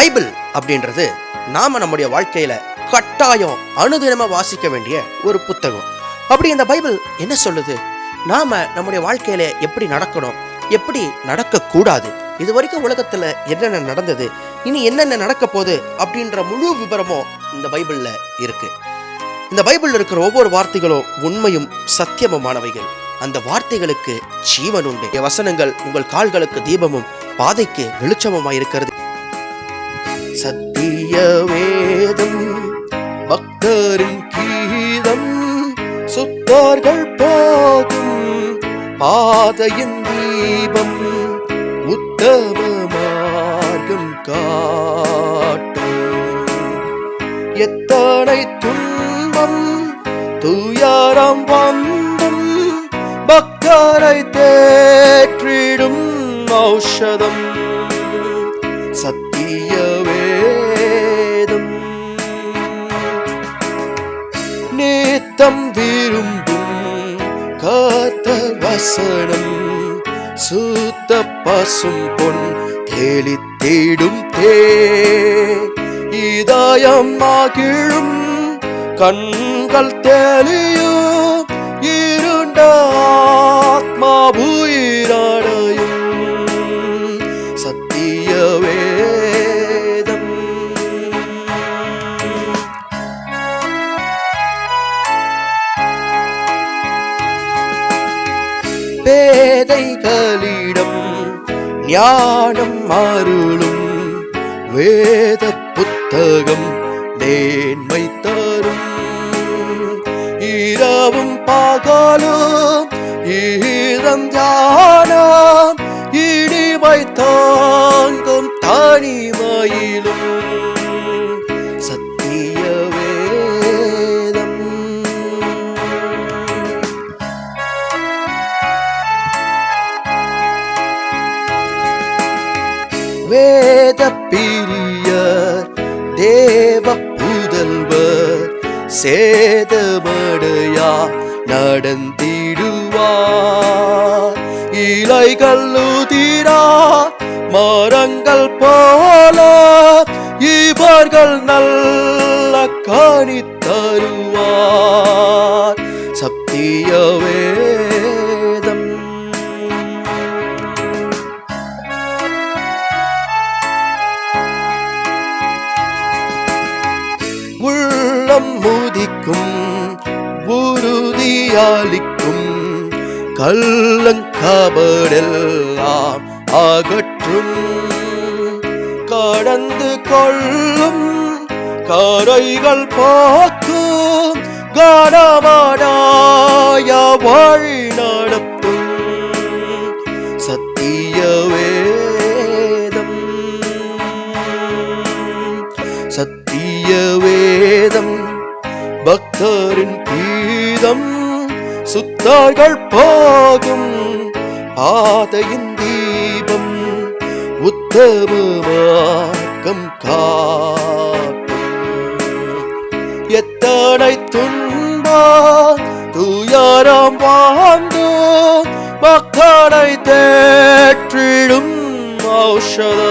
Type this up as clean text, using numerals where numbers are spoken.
Bible அப்படின்றது நாம நம்முடைய வாழ்க்கையில கட்டாயம் அனுதினமா வாசிக்க வேண்டிய ஒரு புத்தகம். அப்படி இந்த பைபிள் என்ன சொல்லுது, நாம நம்முடைய வாழ்க்கையில எப்படி நடக்கணும், எப்படி நடக்க கூடாது, இது வரைக்கும் உலகத்துல என்னென்ன நடந்தது, இனி என்னென்ன நடக்க போகுது அப்படின்ற முழு விபரமும் இந்த பைபிள்ல இருக்கு. இந்த பைபிள்ல இருக்கிற ஒவ்வொரு வார்த்தைகளும் உண்மையும் சத்தியமுமானவைகள். அந்த வார்த்தைகளுக்கு ஜீவன் உண்டு. வசனங்கள் உங்கள் கால்களுக்கு தீபமும் பாதைக்கு வெளிச்சமுமாயிருக்கிறது. சத்திய வேதம் பக்தரின் கீதம், சுத்தார்கள் போகும் பாதையின் தீபம், உத்தம மார்க்கம் காட்டும். எத்தனை துன்பம் துயரம் வந்தும் பக்தரை தேற்றிடும் ஔஷதம் சத்திய வேதம். நேத்தம் விரும்பும் கர்த்தர் வசனம், சுத்த பசும் பொன் தெளித்திடும் தேன், இதயம் மகிழும் கண்கள் தெளியும், இருண்ட ஆத்மா உயிரடையும் சத்திய வேதம். பேதைகளிடம் ஞானம் அருளும் வேத புத்தகம் நேர்மை தரும், இரவும் பகலும் ஈரஞ்சானம் இடிமை தாங்கும் தனிமையிலும் சத்திய வேதம். வேத பிரியர் தேவ புதல்வர், சேதமடையா நடந்திடுவார். இலைகள் உதிரா மரங்கள் போல இவர்கள் நல்ல கனி தருவார் சத்திய வேதம். உள்ளம் முதிக்கும் உறுதியாளிக்கும், கள்ளங்கபடெல்லாம் அகற்றும், கடந்து கொள்ளும் கரைகள் போக்கும், கனமடாய வழி நடத்தும் சத்திய வேதம். சத்திய வேதம் பக்தரின் கீதம், சுத்தார்கள் போகும் பாதையின் தீபம், உத்தம மார்க்கம் காட்டும். எத்தனை துன்பம் துயரம் வாழ்ந்து பக்தரை தேற்றிடும் ஔஷதம்